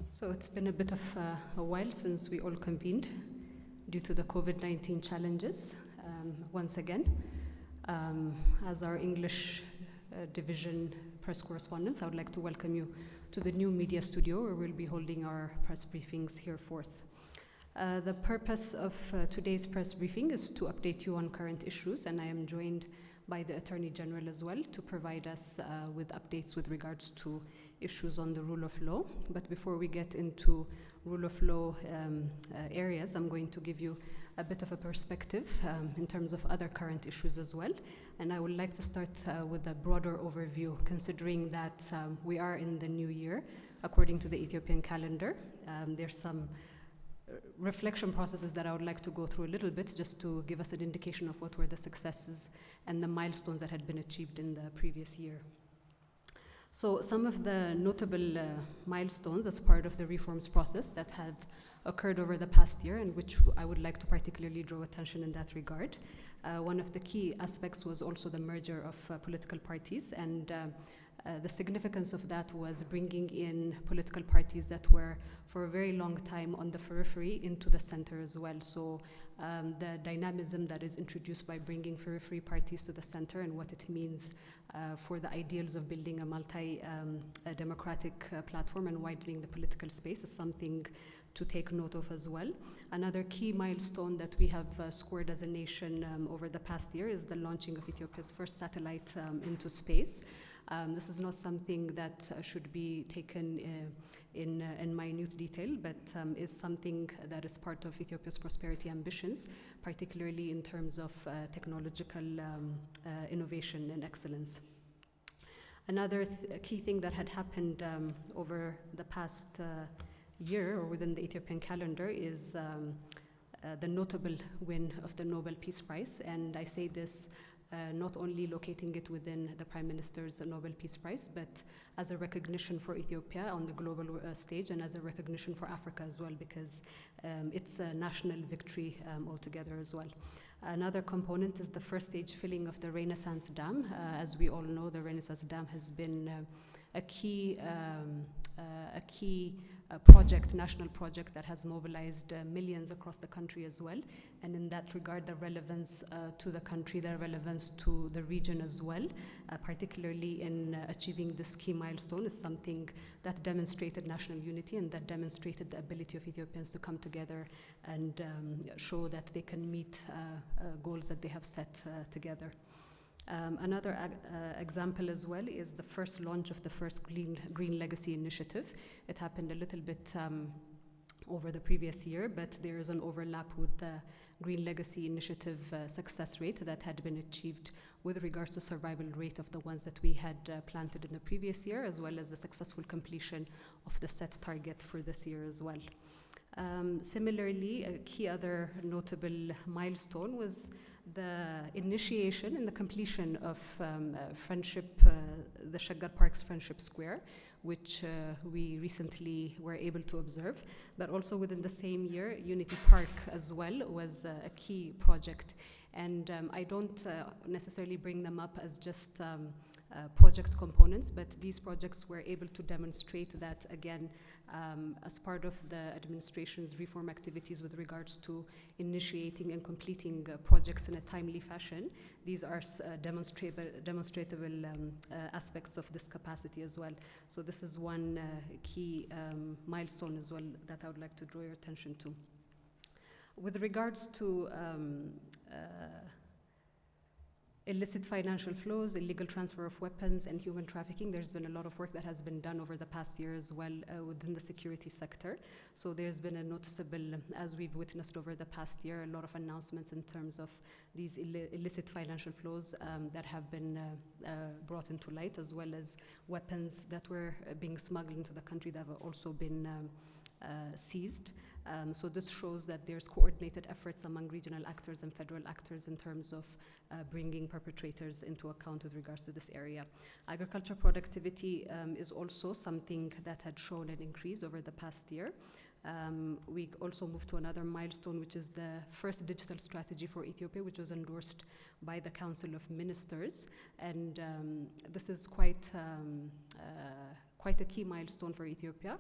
So it's been a bit of a while since we all convened due to the COVID-19 challenges. Once again, as our English division press correspondents, I would like to welcome you to the new media studio where we'll be holding our press briefings hereforth. The purpose of today's press briefing is to update you on current issues, and I am joined by the Attorney General as well to provide us with updates with regards to issues on the rule of law. But before we get into rule of law areas, I'm going to give you a bit of a perspective in terms of other current issues as well. And I would like to start with a broader overview, considering that we are in the new year. According to the Ethiopian calendar, there's some reflection processes that I would like to go through a little bit just to give us an indication of what were the successes and the milestones that had been achieved in the previous year. So some of the notable milestones as part of the reforms process that have occurred over the past year, and which I would like to particularly draw attention in that regard. One of the key aspects was also the merger of political parties, and the significance of that was bringing in political parties that were for a very long time on the periphery into the center as well. So the dynamism that is introduced by bringing periphery parties to the center and what it means for the ideals of building a multi-democratic platform and widening the political space is something to take note of as well. Another key milestone that we have scored as a nation over the past year is the launching of Ethiopia's first satellite into space. This is not something that should be taken in minute detail, but is something that is part of Ethiopia's prosperity ambitions, particularly in terms of technological innovation and excellence. Another key thing that had happened over the past year or within the Ethiopian calendar is the notable win of the Nobel Peace Prize, and I say this not only locating it within the Prime Minister's Nobel Peace Prize, but as a recognition for Ethiopia on the global stage and as a recognition for Africa as well, because it's a national victory altogether as well. Another component is the first stage filling of the Renaissance Dam. As we all know, the Renaissance Dam has been a key project, national project that has mobilized millions across the country as well. And in that regard, the relevance to the country, the relevance to the region as well, particularly in achieving this key milestone, is something that demonstrated national unity and that demonstrated the ability of Ethiopians to come together and show that they can meet goals that they have set together. Another example as well is the first launch of the first Green Legacy Initiative. It happened a little bit over the previous year, but there is an overlap with the Green Legacy Initiative success rate that had been achieved with regards to survival rate of the ones that we had planted in the previous year, as well as the successful completion of the set target for this year as well. Similarly, a key other notable milestone was the initiation and the completion of the Shaggar Park's Friendship Square, which we recently were able to observe. But also within the same year, Unity Park as well was a key project. And I don't necessarily bring them up as just project components, but these projects were able to demonstrate that, again, as part of the administration's reform activities with regards to initiating and completing projects in a timely fashion, these are demonstratable aspects of this capacity as well. So this is one key milestone as well that I would like to draw your attention to. With regards to illicit financial flows, illegal transfer of weapons, and human trafficking, there's been a lot of work that has been done over the past year as well within the security sector. So there's been a noticeable, as we've witnessed over the past year, a lot of announcements in terms of these illicit financial flows that have been brought into light, as well as weapons that were being smuggled into the country that have also been seized. So this shows that there's coordinated efforts among regional actors and federal actors in terms of bringing perpetrators into account with regards to this area. Agriculture productivity is also something that had shown an increase over the past year. We also moved to another milestone, which is the first digital strategy for Ethiopia, which was endorsed by the Council of Ministers. And this is quite a key milestone for Ethiopia.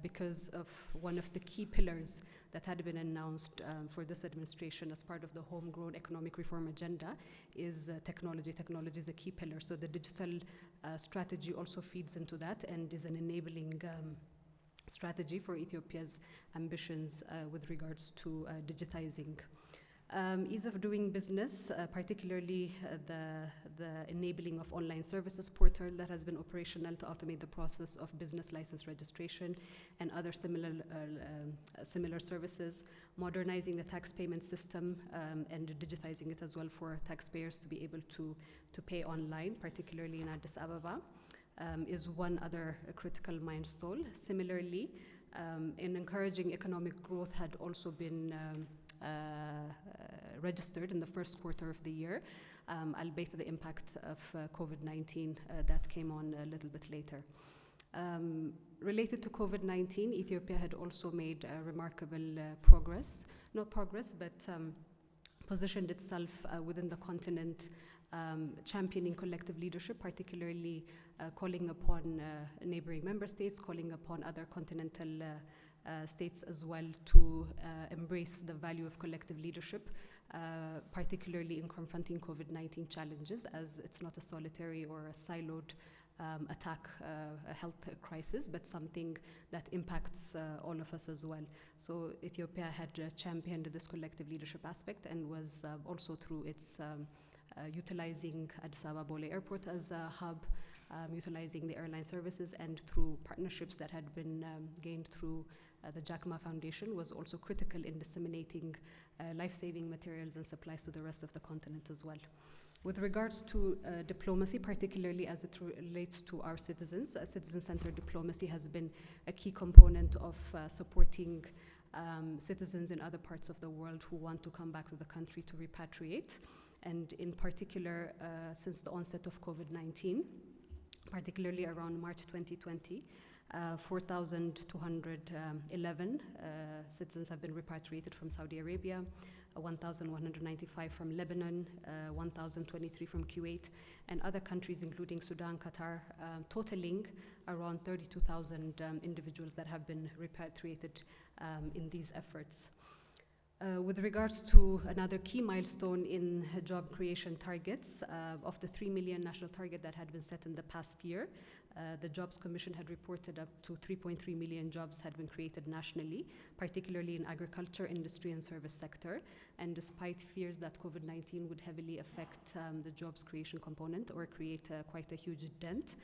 because of one of the key pillars that had been announced for this administration as part of the homegrown economic reform agenda is technology. Technology is a key pillar. So the digital strategy also feeds into that and is an enabling strategy for Ethiopia's ambitions with regards to digitizing. Ease of doing business, particularly the enabling of online services portal that has been operational to automate the process of business license registration and other similar services, modernizing the tax payment system and digitizing it as well for taxpayers to be able to pay online, particularly in Addis Ababa, is one other critical milestone. Similarly, in encouraging economic growth had also been registered in the first quarter of the year, albeit the impact of COVID-19 that came on a little bit later. Related to COVID-19, Ethiopia had also made remarkable positioned itself within the continent, championing collective leadership, particularly calling upon neighboring member states, calling upon other continental states as well to embrace the value of collective leadership, particularly in confronting COVID-19 challenges, as it's not a solitary or a siloed attack, a health crisis, but something that impacts all of us as well. So Ethiopia had championed this collective leadership aspect and was also through its utilizing Addis Ababa Bole Airport as a hub, utilizing the airline services, and through partnerships that had been gained through the Jackma Foundation, was also critical in disseminating life-saving materials and supplies to the rest of the continent as well. With regards to diplomacy, particularly as it relates to our citizens, citizen-centered diplomacy has been a key component of supporting citizens in other parts of the world who want to come back to the country to repatriate. And in particular, since the onset of COVID-19, particularly around March 2020, 4,211 citizens have been repatriated from Saudi Arabia, 1,195 from Lebanon, 1,023 from Kuwait, and other countries including Sudan, Qatar, totaling around 32,000 individuals that have been repatriated in these efforts. With regards to another key milestone in job creation targets, of the 3 million national target that had been set in the past year, the Jobs Commission had reported up to 3.3 million jobs had been created nationally, particularly in agriculture, industry, and service sector. And despite fears that COVID-19 would heavily affect the jobs creation component or create quite a huge dent,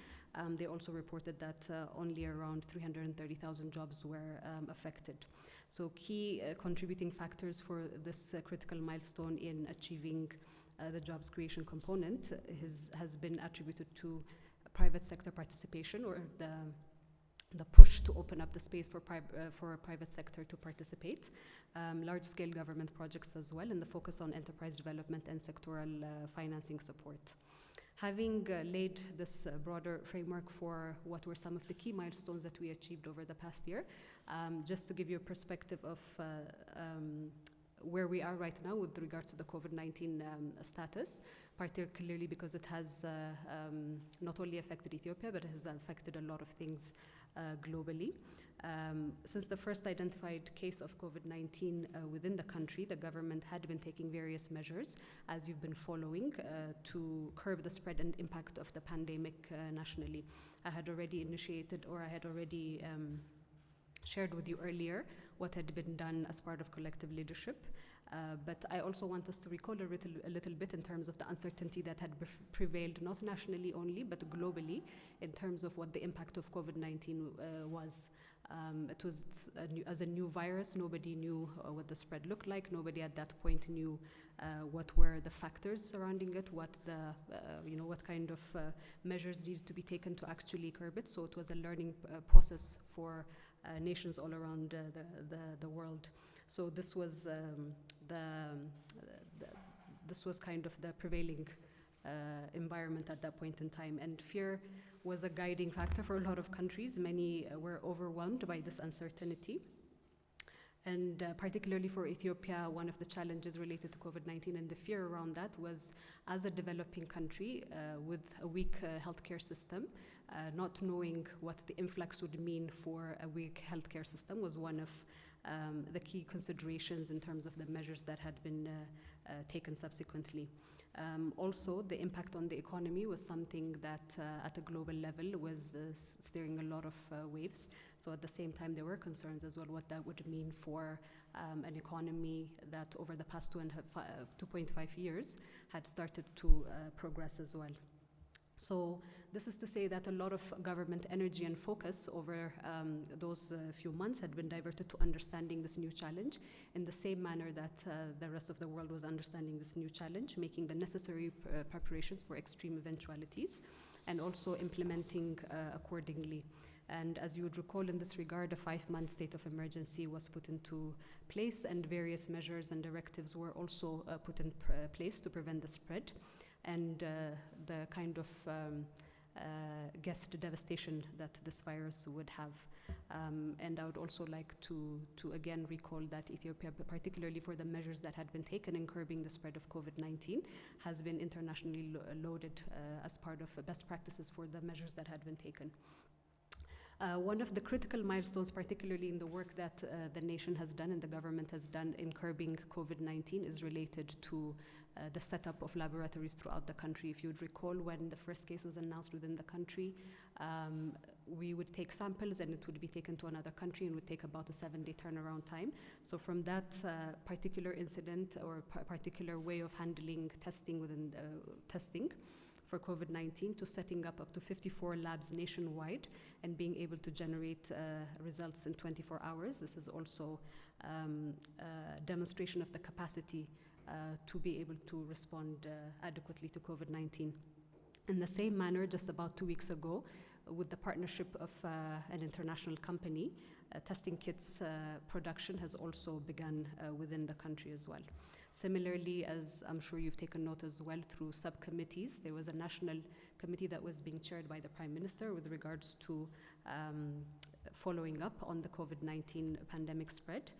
they also reported that only around 330,000 jobs were affected. So key contributing factors for this critical milestone in achieving the jobs creation component has been attributed to private sector participation, or the push to open up the space for private sector to participate, large-scale government projects as well, and the focus on enterprise development and sectoral financing support. Having laid this broader framework for what were some of the key milestones that we achieved over the past year, just to give you a perspective of where we are right now with regards to the COVID-19 status, particularly because it has not only affected Ethiopia, but it has affected a lot of things globally. Since the first identified case of COVID-19 within the country, the government had been taking various measures, as you've been following, to curb the spread and impact of the pandemic nationally. I had already shared with you earlier what had been done as part of collective leadership. But I also want us to recall a little bit in terms of the uncertainty that had prevailed, not nationally only, but globally, in terms of what the impact of COVID-19 was. It was as a new virus. Nobody knew what the spread looked like. Nobody at that point knew what were the factors surrounding it, what kind of measures needed to be taken to actually curb it. So it was a learning process for nations all around the world. So this was this was kind of the prevailing environment at that point in time, and fear was a guiding factor for a lot of countries. Many were overwhelmed by this uncertainty, And particularly for Ethiopia, one of the challenges related to COVID-19 and the fear around that was, as a developing country with a weak healthcare system, not knowing what the influx would mean for a weak healthcare system was one of the key considerations in terms of the measures that had been taken subsequently. Also, the impact on the economy was something that at a global level was steering a lot of waves. So at the same time, there were concerns as well what that would mean for an economy that over the past 2.5 years had started to progress as well. So this is to say that a lot of government energy and focus over those few months had been diverted to understanding this new challenge in the same manner that the rest of the world was understanding this new challenge, making the necessary preparations for extreme eventualities, and also implementing accordingly. And as you would recall, in this regard, a 5-month state of emergency was put into place, and various measures and directives were also put in place to prevent the spread and the kind of guessed devastation that this virus would have. And I would also like to again recall that Ethiopia, particularly for the measures that had been taken in curbing the spread of COVID-19, has been internationally lauded as part of best practices for the measures that had been taken. One of the critical milestones, particularly in the work that the nation has done and the government has done in curbing COVID-19, is related to the setup of laboratories throughout the country. If you would recall, when the first case was announced within the country, we would take samples and it would be taken to another country and would take about a 7-day turnaround time. So from that particular incident or particular way of handling testing within testing for COVID-19 to setting up to 54 labs nationwide and being able to generate results in 24 hours. This is also a demonstration of the capacity to be able to respond adequately to COVID-19. In the same manner, just about 2 weeks ago, with the partnership of an international company, testing kits production has also begun within the country as well. Similarly, as I'm sure you've taken note as well through subcommittees, there was a national committee that was being chaired by the Prime Minister with regards to following up on the COVID-19 pandemic spread.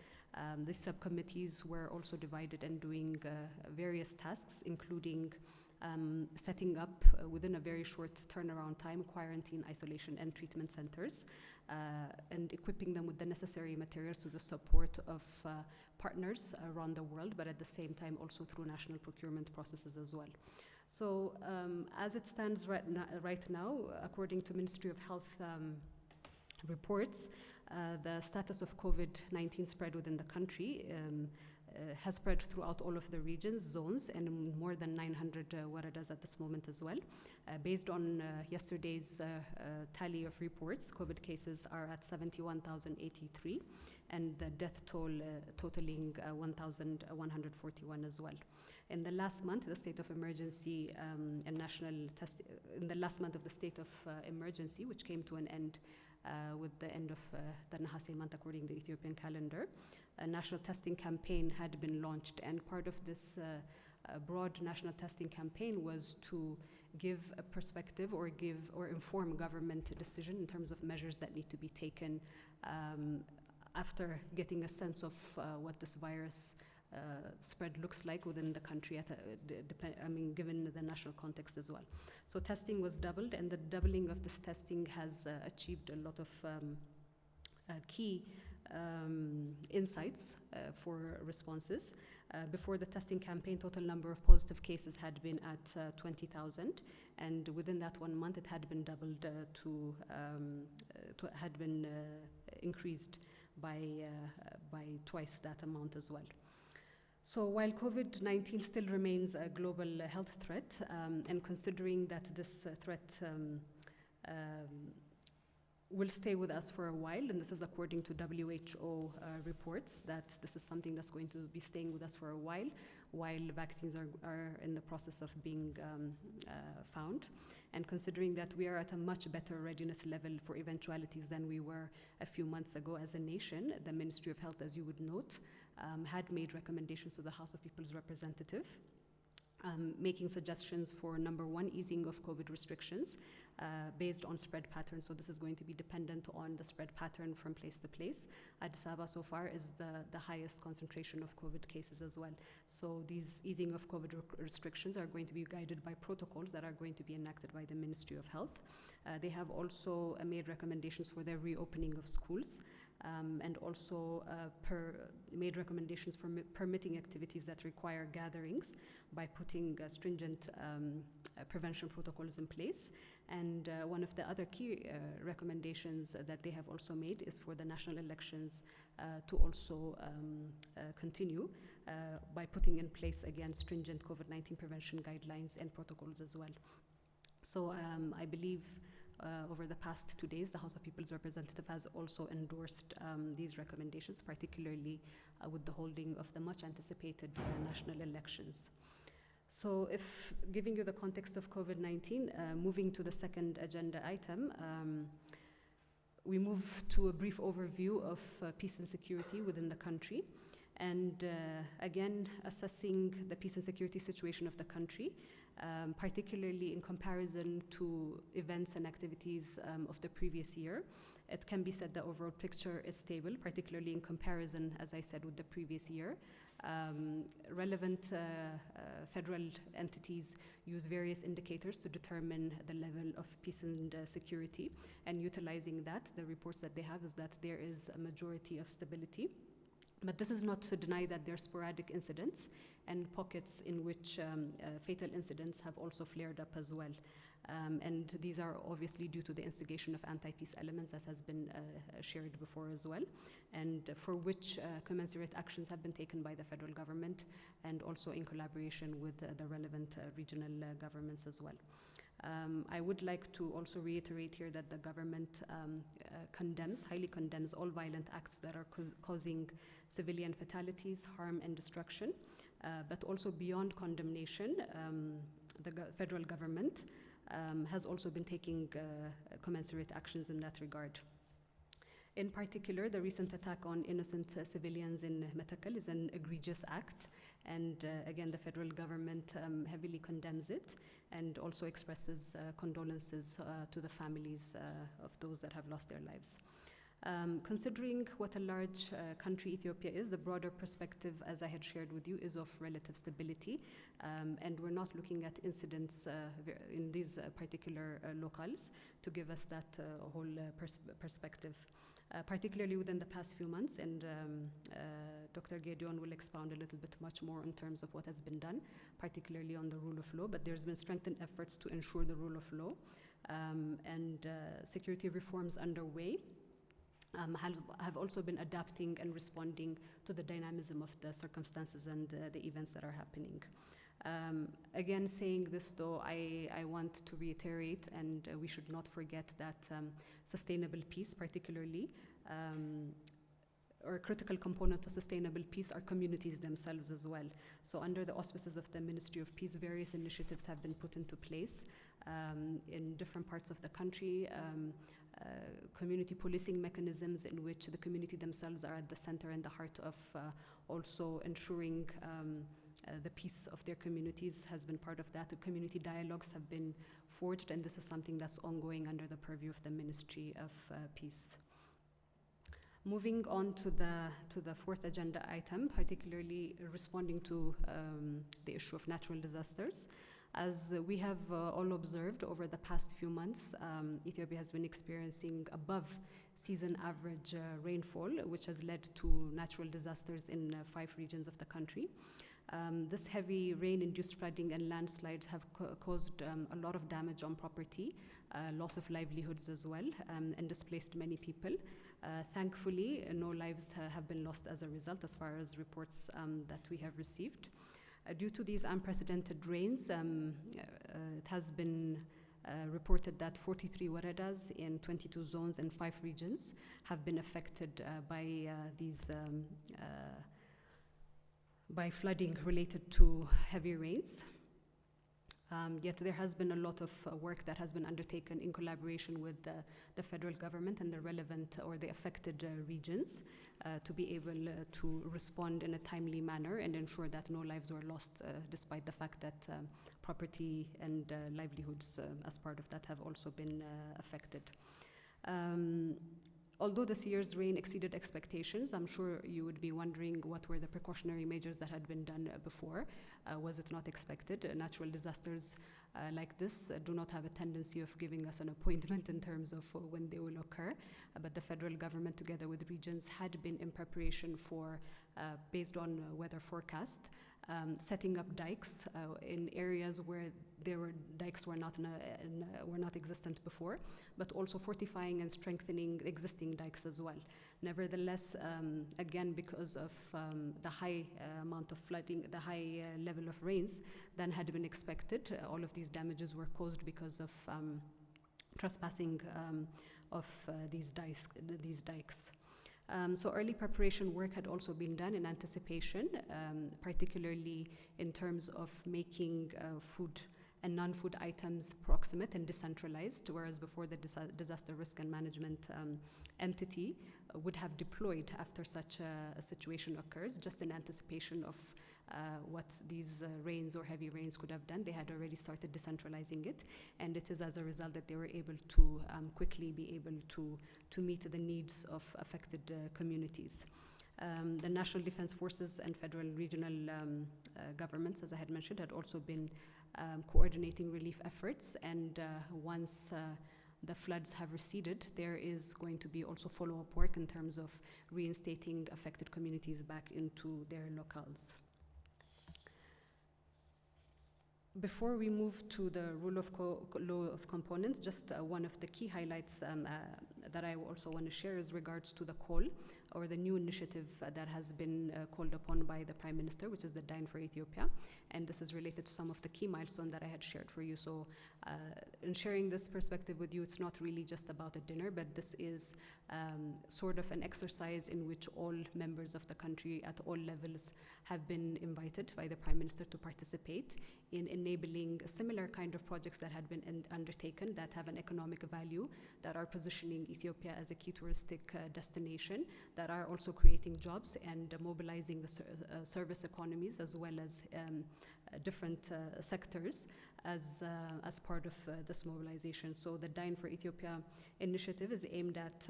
These subcommittees were also divided and doing various tasks, including setting up within a very short turnaround time quarantine, isolation, and treatment centers, and equipping them with the necessary materials to the support of partners around the world, but at the same time also through national procurement processes as well. So as it stands right now, according to Ministry of Health reports, the status of COVID-19 spread within the country has spread throughout all of the regions, zones, and more than 900 waradas at this moment as well. Based on yesterday's tally of reports, COVID cases are at 71,083, and the death toll totaling 1,141 as well. In the last month, the state of emergency and national test. In the last month of the state of emergency, which came to an end with the end of the Nahase month according to the Ethiopian calendar, a national testing campaign had been launched, and part of this broad national testing campaign was to give a perspective or inform government decision in terms of measures that need to be taken after getting a sense of what this virus spread looks like within the country, given the national context as well. So testing was doubled, and the doubling of this testing has achieved a lot of key insights for responses. Before the testing campaign, total number of positive cases had been at 20,000, and within that 1 month, it had been doubled had been increased by twice that amount as well. So while COVID-19 still remains a global health threat, and considering that this threat will stay with us for a while, and this is according to WHO reports, that this is something that's going to be staying with us for a while vaccines are in the process of being found. And considering that we are at a much better readiness level for eventualities than we were a few months ago as a nation, the Ministry of Health, as you would note, had made recommendations to the House of People's Representative making suggestions for number one, easing of COVID restrictions based on spread patterns. So this is going to be dependent on the spread pattern from place to place. Addis Ababa so far is the highest concentration of COVID cases as well. So these easing of COVID restrictions are going to be guided by protocols that are going to be enacted by the Ministry of Health. They have also made recommendations for their reopening of schools. And also made recommendations for permitting activities that require gatherings by putting stringent prevention protocols in place. And one of the other key recommendations that they have also made is for the national elections to also continue by putting in place, again, stringent COVID-19 prevention guidelines and protocols as well. So I believe over the past 2 days, the House of People's Representative has also endorsed these recommendations, particularly with the holding of the much anticipated national elections. So if giving you the context of COVID-19, moving to the second agenda item, we move to a brief overview of peace and security within the country. And again, assessing the peace and security situation of the country, particularly in comparison to events and activities of the previous year. It can be said the overall picture is stable, particularly in comparison, as I said, with the previous year. Relevant federal entities use various indicators to determine the level of peace and security, and utilizing that, the reports that they have is that there is a majority of stability. But this is not to deny that there are sporadic incidents and pockets in which fatal incidents have also flared up as well. And these are obviously due to the instigation of anti-peace elements, as has been shared before as well, and for which commensurate actions have been taken by the federal government and also in collaboration with the relevant regional governments as well. I would like to also reiterate here that the government highly condemns all violent acts that are causing civilian fatalities, harm, and destruction. But also beyond condemnation, the federal government has also been taking commensurate actions in that regard. In particular, the recent attack on innocent civilians in Metakal is an egregious act, and again, the federal government heavily condemns it and also expresses condolences to the families of those that have lost their lives. Considering what a large country Ethiopia is, the broader perspective, as I had shared with you, is of relative stability, and we're not looking at incidents in these particular locales to give us that whole perspective. Particularly within the past few months, and Dr. Gedion will expound a little bit much more in terms of what has been done, particularly on the rule of law, but there's been strengthened efforts to ensure the rule of law, and security reforms underway have also been adapting and responding to the dynamism of the circumstances and the events that are happening. Again, saying this though, I want to reiterate, and we should not forget that sustainable peace, particularly, or a critical component to sustainable peace are communities themselves as well. So under the auspices of the Ministry of Peace, various initiatives have been put into place in different parts of the country, community policing mechanisms in which the community themselves are at the center and the heart of also ensuring the peace of their communities has been part of that. The community dialogues have been forged, and this is something that's ongoing under the purview of the Ministry of Peace. Moving on to the fourth agenda item, particularly responding to the issue of natural disasters. As we have all observed over the past few months, Ethiopia has been experiencing above season average rainfall, which has led to natural disasters in 5 regions of the country. This heavy rain-induced flooding and landslides have caused a lot of damage on property, loss of livelihoods as well, and displaced many people. Thankfully, no lives have been lost as a result, as far as reports that we have received. Due to these unprecedented rains, it has been reported that 43 waradas in 22 zones and 5 regions have been affected by flooding related to heavy rains. Yet there has been a lot of work that has been undertaken in collaboration with the federal government and the relevant or the affected regions to be able to respond in a timely manner and ensure that no lives were lost, despite the fact that property and livelihoods as part of that have also been affected. Although this year's rain exceeded expectations, I'm sure you would be wondering what were the precautionary measures that had been done before. Was it not expected? Natural disasters like this do not have a tendency of giving us an appointment in terms of when they will occur, but the federal government together with regions had been in preparation for, based on weather forecast, setting up dikes in areas where dikes were not existent before, but also fortifying and strengthening existing dikes as well. Nevertheless, again, because of the high amount of flooding, the high level of rains than had been expected, all of these damages were caused because of trespassing of these dikes. So early preparation work had also been done in anticipation, particularly in terms of making food and non-food items proximate and decentralized, whereas before the disaster risk and management entity would have deployed after such a situation occurs, just in anticipation of what these rains or heavy rains could have done. They had already started decentralizing it, and it is as a result that they were able to quickly be able to meet the needs of affected communities. The National Defense Forces and federal and regional governments, as I had mentioned, had also been coordinating relief efforts, and once the floods have receded, there is going to be also follow-up work in terms of reinstating affected communities back into their locales. Before we move to the rule of law of components, just one of the key highlights that I also want to share is regards to the call or the new initiative that has been called upon by the Prime Minister, which is the Dine for Ethiopia. And this is related to some of the key milestones that I had shared for you. So in sharing this perspective with you, it's not really just about a dinner, but this is sort of an exercise in which all members of the country at all levels have been invited by the Prime Minister to participate in enabling similar kind of projects that had been undertaken that have an economic value, that are positioning Ethiopia as a key touristic destination, that are also creating jobs and mobilizing the service economies as well as different sectors as part of this mobilization. So the Dine for Ethiopia initiative is aimed at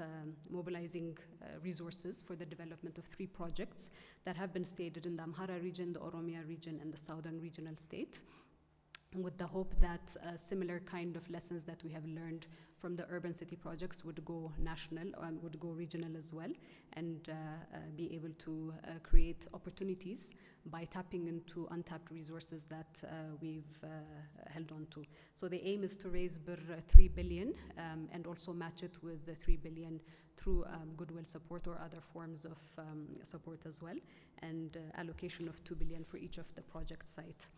mobilizing resources for the development of 3 projects that have been stated in the Amhara region, the Oromia region, and the Southern Regional State, with the hope that similar kind of lessons that we have learned from the urban city projects would go national, would go regional as well, and be able to create opportunities by tapping into untapped resources that we've held on to. So the aim is to raise 3 billion and also match it with the 3 billion through goodwill support or other forms of support as well, and allocation of 2 billion for each of the project sites.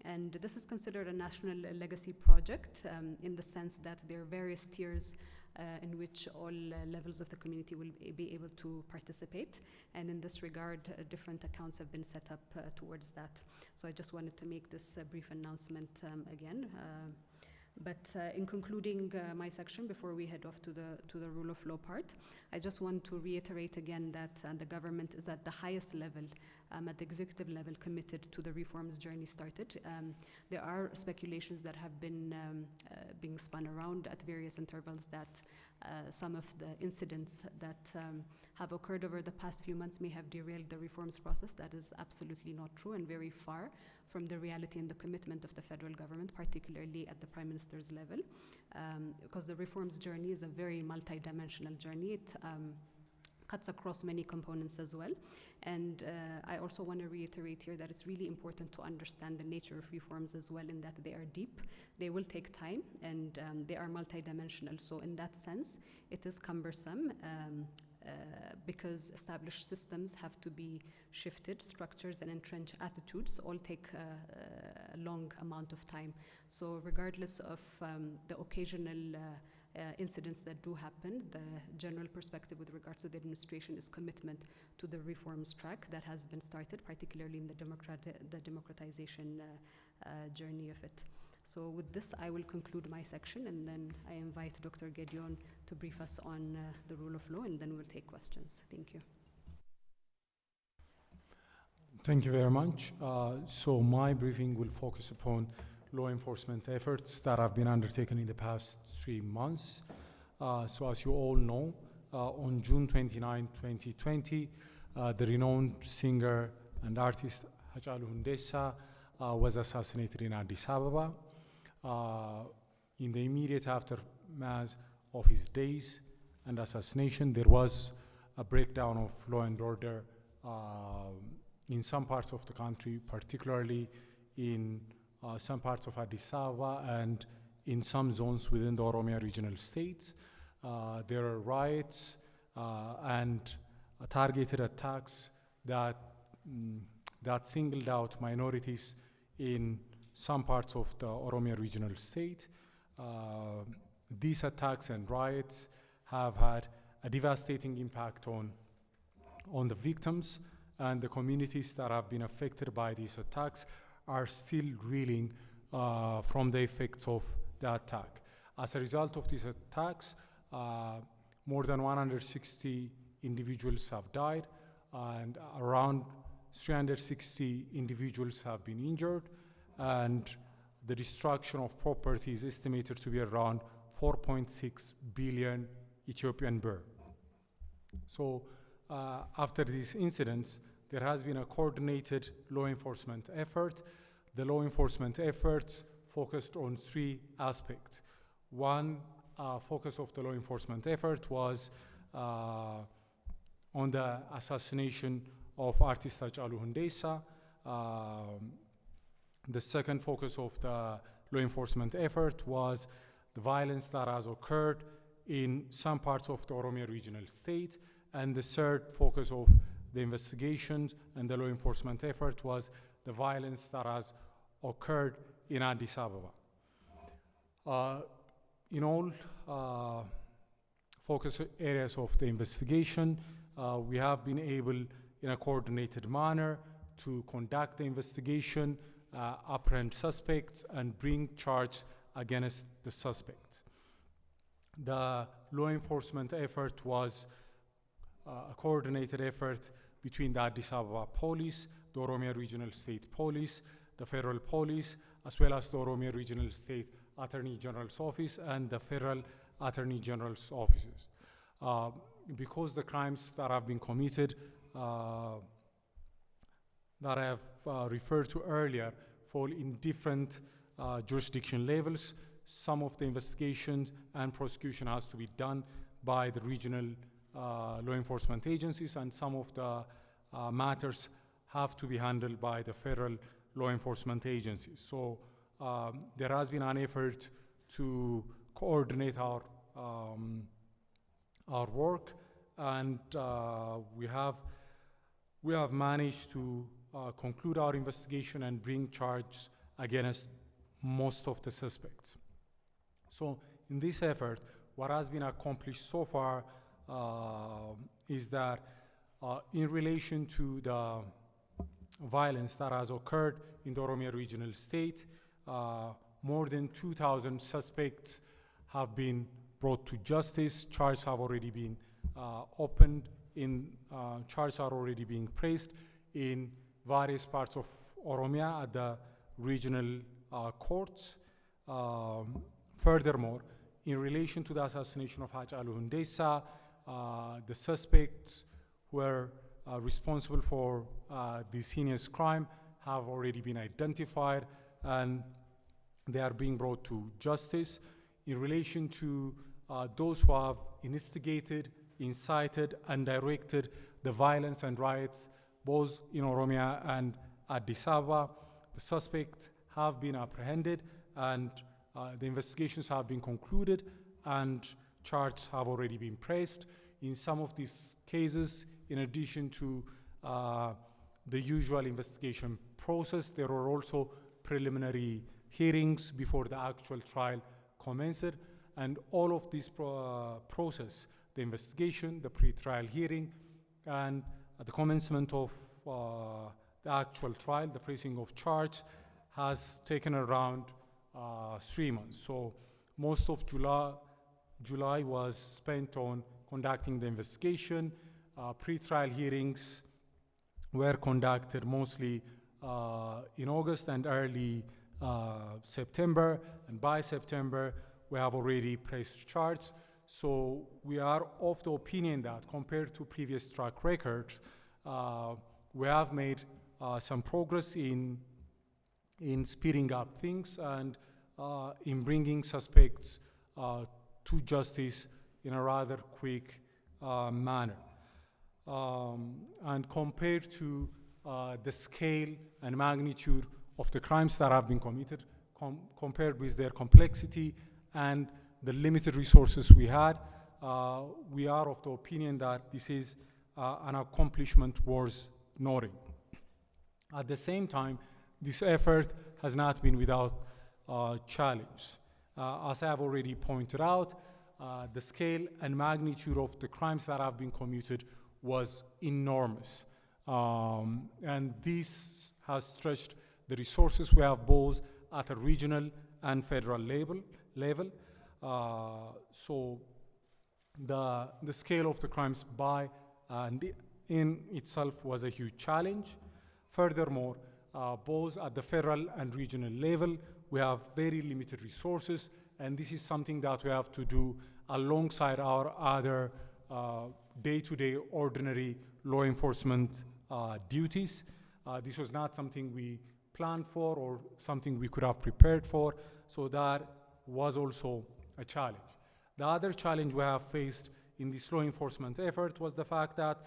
And this is considered a national legacy project in the sense that there are various tiers in which all levels of the community will be able to participate. And in this regard, different accounts have been set up towards that. So I just wanted to make this brief announcement again. But in concluding my section, before we head off to the rule of law part, I just want to reiterate again that the government is at the highest level, at the executive level, committed to the reforms journey started. There are speculations that have been being spun around at various intervals that some of the incidents that have occurred over the past few months may have derailed the reforms process. That is absolutely not true and very far from the reality and the commitment of the federal government, particularly at the Prime Minister's level, because the reforms journey is a very multi-dimensional journey. It cuts across many components as well. And I also want to reiterate here that it's really important to understand the nature of reforms as well, in that they are deep, they will take time, and they are multi-dimensional. So in that sense, it is cumbersome because established systems have to be shifted, structures and entrenched attitudes all take a long amount of time. So regardless of the occasional incidents that do happen, the general perspective with regards to the administration is commitment to the reforms track that has been started, particularly in the democratization journey of it. So with this, I will conclude my section, and then I invite Dr. Gedion to brief us on the rule of law, and then we'll take questions. Thank you. Thank you very much. So my briefing will focus upon law enforcement efforts that have been undertaken in the past 3 months. So as you all know, on June 29, 2020, the renowned singer and artist Hachalu Hundessa was assassinated in Addis Ababa. In the immediate aftermath of his days and assassination, there was a breakdown of law and order in some parts of the country, particularly in some parts of Addis Ababa and in some zones within the Oromia regional states. There are riots and targeted attacks that singled out minorities in some parts of the Oromia regional state. These attacks and riots have had a devastating impact on the victims, and the communities that have been affected by these attacks are still reeling from the effects of the attack. As a result of these attacks, more than 160 individuals have died, and around 360 individuals have been injured, and the destruction of property is estimated to be around 4.6 billion Ethiopian birr. So after these incidents, there has been a coordinated law enforcement effort. The law enforcement efforts focused on 3 aspects. One focus of the law enforcement effort was on the assassination of artist Hachalu Hundessa. The second focus of the law enforcement effort was the violence that has occurred in some parts of the Oromia regional state. And the third focus of the investigations and the law enforcement effort was the violence that has occurred in Addis Ababa. In all focus areas of the investigation, we have been able, in a coordinated manner, to conduct the investigation, apprehend suspects, and bring charge against the suspects. The law enforcement effort was a coordinated effort between the Addis Ababa Police, the Oromia Regional State Police, the Federal Police, as well as the Oromia Regional State Attorney General's Office and the Federal Attorney General's offices. Because the crimes that have been committed that I have referred to earlier fall in different jurisdiction levels, some of the investigations and prosecution has to be done by the regional law enforcement agencies, and some of the matters have to be handled by the federal law enforcement agencies. So there has been an effort to coordinate our work, and we have managed to conclude our investigation and bring charges against most of the suspects. So in this effort, what has been accomplished so far is that in relation to the violence that has occurred in the Oromia regional state, more than 2,000 suspects have been brought to justice. Charges have already been opened, charges are already being pressed in various parts of Oromia at the regional courts. Furthermore, in relation to the assassination of Hachalu Hundessa, the suspects who were responsible for this heinous crime have already been identified, and they are being brought to justice. In relation to those who have instigated, incited, and directed the violence and riots both in Oromia and Addis Ababa, the suspects have been apprehended, and the investigations have been concluded, and charges have already been pressed. In some of these cases, in addition to the usual investigation process, there are also preliminary hearings before the actual trial commenced, and all of this process, the investigation, the pre-trial hearing, and at the commencement of the actual trial, the pressing of charge, has taken around 3 months. So most of July was spent on conducting the investigation. Pre-trial hearings were conducted mostly in August and early September, and by September we have already pressed charges. So we are of the opinion that compared to previous track records, we have made some progress in speeding up things and in bringing suspects to justice in a rather quick manner. And compared to the scale and magnitude of the crimes that have been committed, compared with their complexity and the limited resources we had, we are of the opinion that this is an accomplishment worth noting. At the same time, this effort has not been without challenge. As I have already pointed out, the scale and magnitude of the crimes that have been committed was enormous. And this has stretched the resources we have both at a regional and federal level. So the scale of the crimes by and in itself was a huge challenge. Furthermore, both at the federal and regional level, we have very limited resources, and this is something that we have to do alongside our other day-to-day ordinary law enforcement duties. This was not something we planned for or something we could have prepared for, so that was also a challenge. The other challenge we have faced in this law enforcement effort was the fact that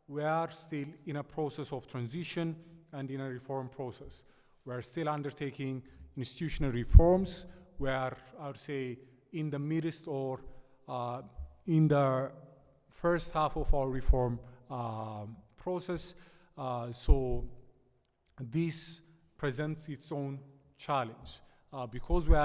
we are still in a process of transition and in a reform process. We are still undertaking institutional reforms. We are, I would say, in the midst or in the first half of our reform process. So this presents its own challenge because we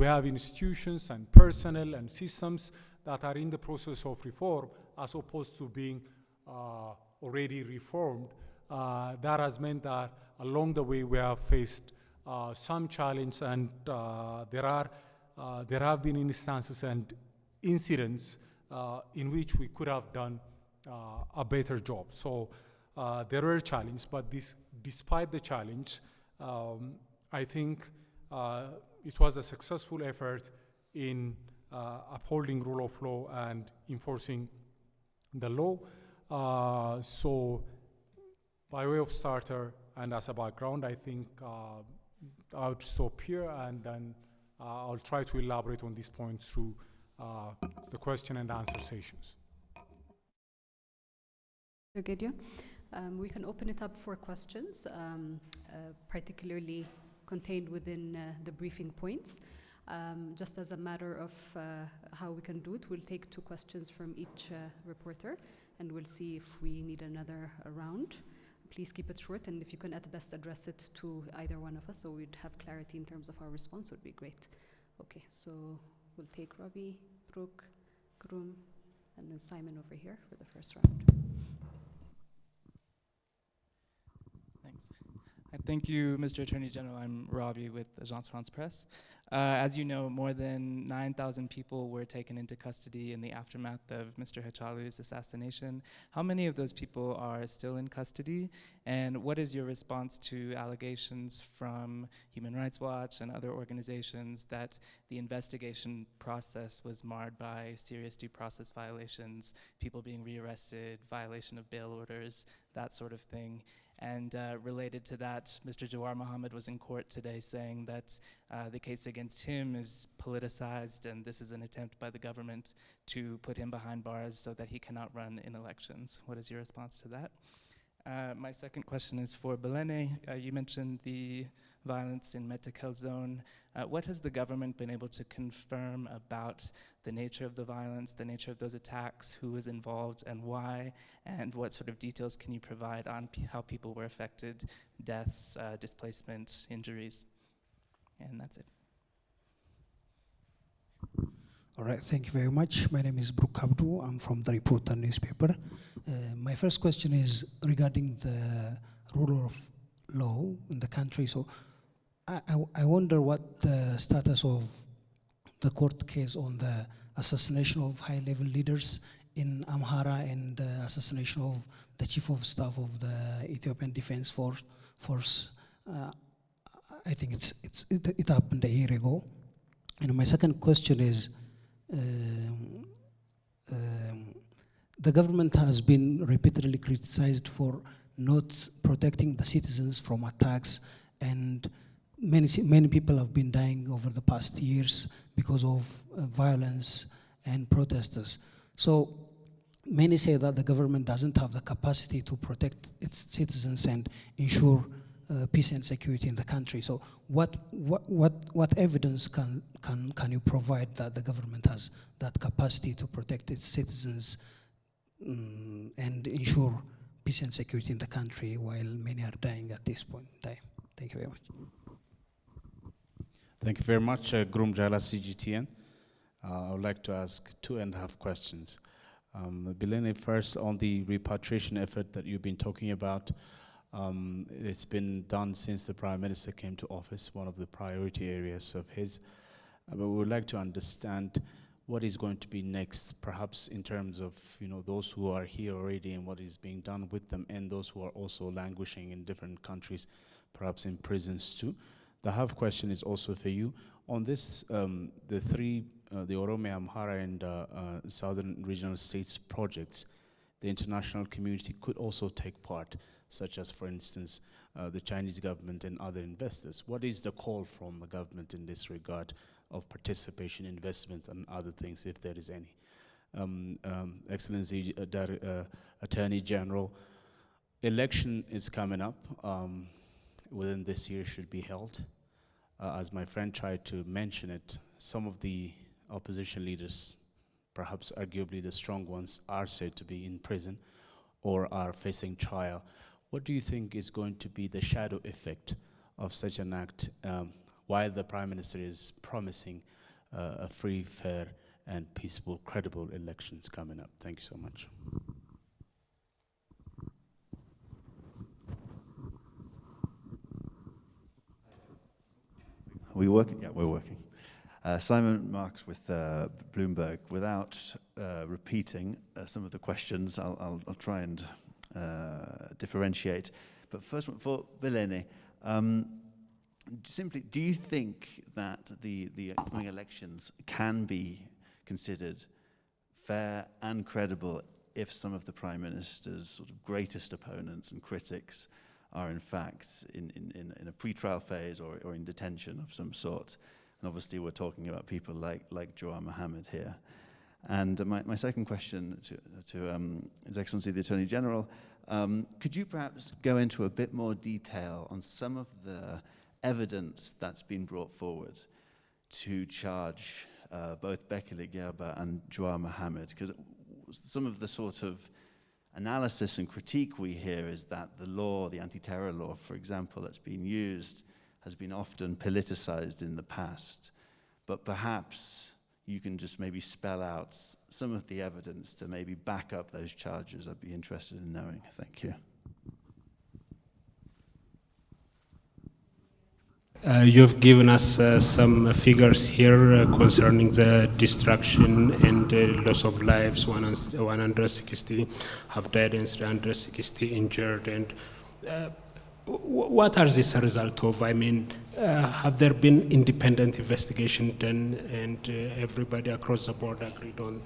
have institutions and personnel and systems that are in the process of reform as opposed to being already reformed. That has meant that along the way we have faced some challenge, and there have been instances and incidents in which we could have done a better job. So there were challenges, but despite the challenge, I think it was a successful effort in upholding rule of law and enforcing the law. So by way of starter and as a background, I think I would stop here, and then I'll try to elaborate on these points through the question and answer sessions. Gedion, we can open it up for questions, particularly contained within the briefing points. Just as a matter of how we can do it, we'll take 2 questions from each reporter, and we'll see if we need another round. Please keep it short, and if you can at best address it to either one of us so we'd have clarity in terms of our response, would be great. Okay, so we'll take Robbie, Brooke, Grum, and then Simon over here for the first round. Thanks. Thank you, Mr. Attorney General. I'm Robbie with Agence France Presse. As you know, more than 9,000 people were taken into custody in the aftermath of Mr. Hachalu's assassination. How many of those people are still in custody? And what is your response to allegations from Human Rights Watch and other organizations that the investigation process was marred by serious due process violations, people being rearrested, violation of bail orders, that sort of thing? And related to that, Mr. Jawar Mohammed was in court today saying that the case against him is politicized, and this is an attempt by the government to put him behind bars so that he cannot run in elections. What is your response to that? My second question is for Billene. You mentioned the violence in Metakel zone. What has the government been able to confirm about the nature of the violence, the nature of those attacks, who was involved and why, and what sort of details can you provide on how people were affected, deaths, displacement, injuries? And that's it. All right, thank you very much. My name is Brooke Abdu. I'm from the Reporter newspaper. My first question is regarding the rule of law in the country. So I wonder what the status of the court case on the assassination of high-level leaders in Amhara and the assassination of the chief of staff of the Ethiopian Defense Force. I think it happened a year ago. And my second question is, the government has been repeatedly criticized for not protecting the citizens from attacks, and many people have been dying over the past years because of violence and protesters. So many say that the government doesn't have the capacity to protect its citizens and ensure peace and security in the country. So what evidence can you provide that the government has that capacity to protect its citizens and ensure peace and security in the country while many are dying at this point in time? Thank you very much. Thank you very much, Grum Jala CGTN. I would like to ask 2.5 questions. Billene, first on the repatriation effort that you've been talking about. It's been done since the Prime Minister came to office, one of the priority areas of his. But we would like to understand what is going to be next, perhaps in terms of those who are here already and what is being done with them, and those who are also languishing in different countries, perhaps in prisons too. The half question is also for you. On this, the Oromia, Amhara, and Southern Regional States projects, the international community could also take part, such as, for instance, the Chinese government and other investors. What is the call from the government in this regard of participation, investment, and other things, if there is any? Excellency Attorney General, election is coming up. Within this year should be held. As my friend tried to mention it, some of the opposition leaders, perhaps arguably the strong ones, are said to be in prison or are facing trial. What do you think is going to be the shadow effect of such an act while the Prime Minister is promising a free, fair, and peaceful, credible elections coming up? Thank you so much. Are we working? Yeah, we're working. Simon Marks with Bloomberg. Without repeating some of the questions, I'll try and differentiate. But first one for Billene. Simply, do you think that the upcoming elections can be considered fair and credible if some of the Prime Minister's sort of greatest opponents and critics are in fact in a pre-trial phase or in detention of some sort? And obviously we're talking about people like Jawar Mohammed here. And my second question to His Excellency the Attorney General, could you perhaps go into a bit more detail on some of the evidence that's been brought forward to charge both Bekele Gerba and Jawar Mohammed? Because some of the sort of analysis and critique we hear is that the law, the anti-terror law, for example, that's been used has been often politicized in the past. But perhaps you can just maybe spell out some of the evidence to maybe back up those charges. I'd be interested in knowing. Thank you. You've given us some figures here concerning the destruction and loss of lives. 160 have died and 360 injured. And what are these a result of? I mean, have there been independent investigation done, and everybody across the board agreed on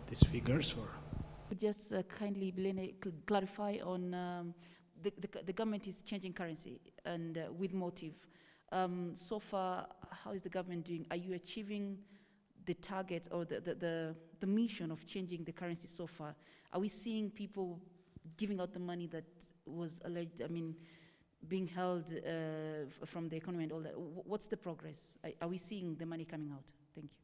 these figures? Or just kindly, Billene, clarify on the government is changing currency and with motive. So far, how is the government doing? Are you achieving the target or the mission of changing the currency so far? Are we seeing people giving out the money that was alleged, being held from the economy and all that? What's the progress? Are we seeing the money coming out? Thank you.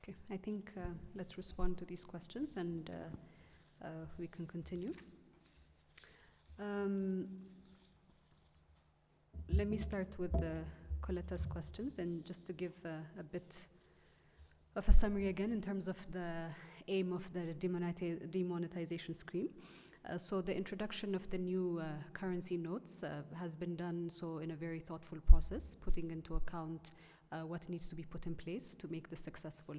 Okay, I think let's respond to these questions and we can continue. Let me start with Coletta's questions, and just to give a bit of a summary again in terms of the aim of the demonetization scheme. So the introduction of the new currency notes has been done so in a very thoughtful process, putting into account what needs to be put in place to make this successful.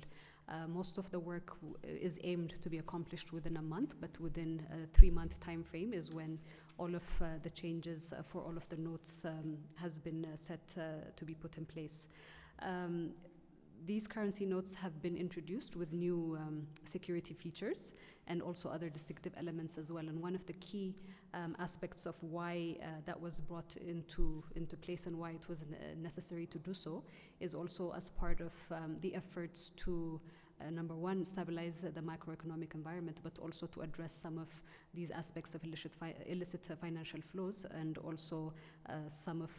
Most of the work is aimed to be accomplished within a month, but within a 3-month time frame is when all of the changes for all of the notes has been set to be put in place. These currency notes have been introduced with new security features and also other distinctive elements as well. And one of the key aspects of why that was brought into place and why it was necessary to do so is also as part of the efforts to number one, stabilize the macroeconomic environment, but also to address some of these aspects of illicit financial flows and also some of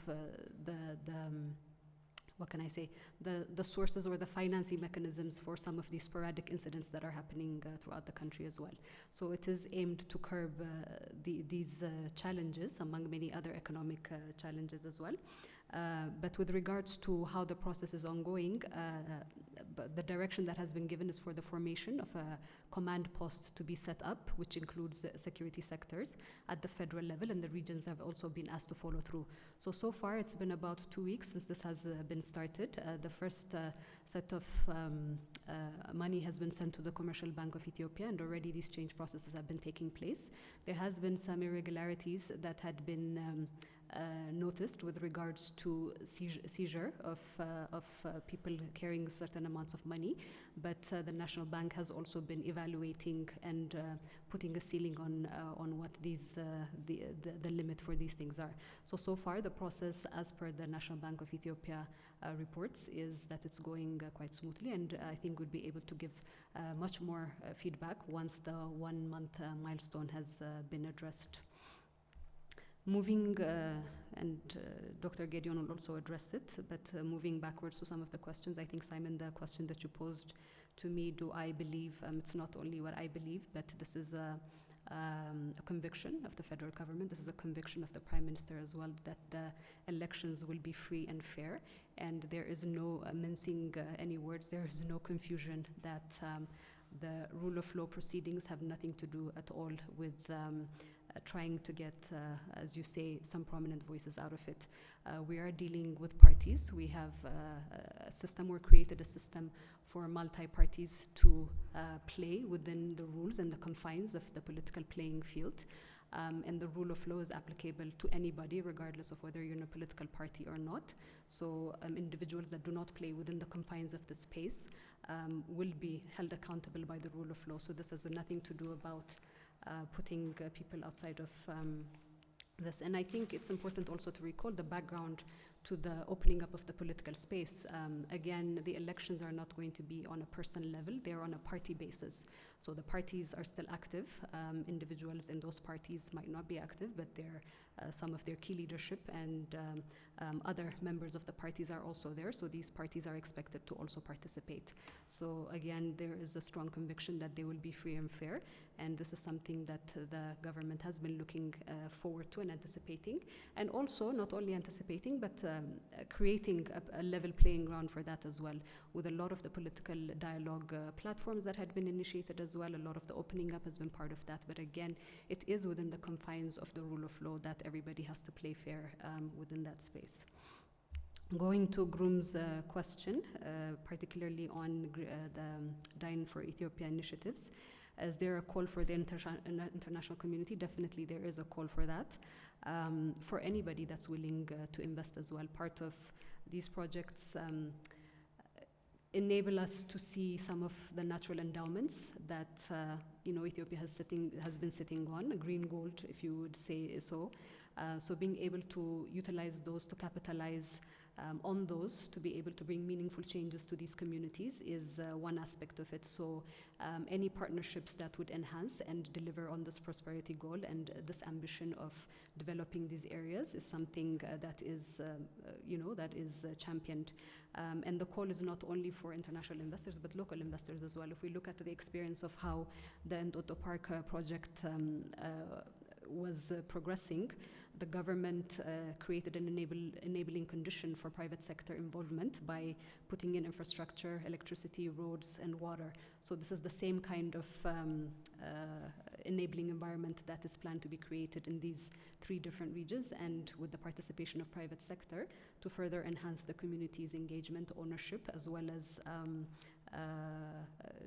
what can I say, the sources or the financing mechanisms for some of these sporadic incidents that are happening throughout the country as well. So it is aimed to curb these challenges among many other economic challenges as well. But with regards to how the process is ongoing, the direction that has been given is for the formation of a command post to be set up, which includes security sectors at the federal level, and the regions have also been asked to follow through. So far it's been about 2 weeks since this has been started. The first set of money has been sent to the Commercial Bank of Ethiopia, and already these change processes have been taking place. There has been some irregularities that had been noticed with regards to seizure of people carrying certain amounts of money, but the National Bank has also been evaluating and putting a ceiling on what these the limit for these things are. So far the process, as per the National Bank of Ethiopia reports, is that it's going quite smoothly, and I think we'll be able to give much more feedback once the 1 month milestone has been addressed. Moving, and Dr. Gedion will also address it, but moving backwards to some of the questions, I think, Simon, the question that you posed to me, do I believe, it's not only what I believe, but this is a conviction of the federal government, this is a conviction of the Prime Minister as well, that the elections will be free and fair, and there is no mincing any words, there is no confusion that the rule of law proceedings have nothing to do at all with trying to get, as you say, some prominent voices out of it. We are dealing with parties. We have a system, we created a system for multi-parties to play within the rules and the confines of the political playing field. And the rule of law is applicable to anybody, regardless of whether you're in a political party or not. So individuals that do not play within the confines of the space will be held accountable by the rule of law. So this has nothing to do about putting people outside of this. And I think it's important also to recall the background to the opening up of the political space. Again, the elections are not going to be on a personal level, they're on a party basis. So the parties are still active. Individuals in those parties might not be active, but they're some of their key leadership and other members of the parties are also there, so these parties are expected to also participate. So again, there is a strong conviction that they will be free and fair, and this is something that the government has been looking forward to and anticipating, and also not only anticipating, but creating a level playing ground for that as well, with a lot of the political dialogue platforms that had been initiated as well. A lot of the opening up has been part of that, but again, it is within the confines of the rule of law that everybody has to play fair within that space. Going to Groom's question, particularly on the Dine for Ethiopia initiatives, is there a call for the international community? Definitely there is a call for that, for anybody that's willing to invest as well. Part of these projects enable us to see some of the natural endowments that Ethiopia has been sitting on, green gold, if you would say so. So being able to utilize those, to capitalize on those, to be able to bring meaningful changes to these communities is one aspect of it. So any partnerships that would enhance and deliver on this prosperity goal and this ambition of developing these areas is something that is, that is championed. And the call is not only for international investors, but local investors as well. If we look at the experience of how the Entoto Park project was progressing, the government created an enabling condition for private sector involvement by putting in infrastructure, electricity, roads, and water. So this is the same kind of enabling environment that is planned to be created in these 3 different regions, and with the participation of private sector to further enhance the community's engagement, ownership, as well as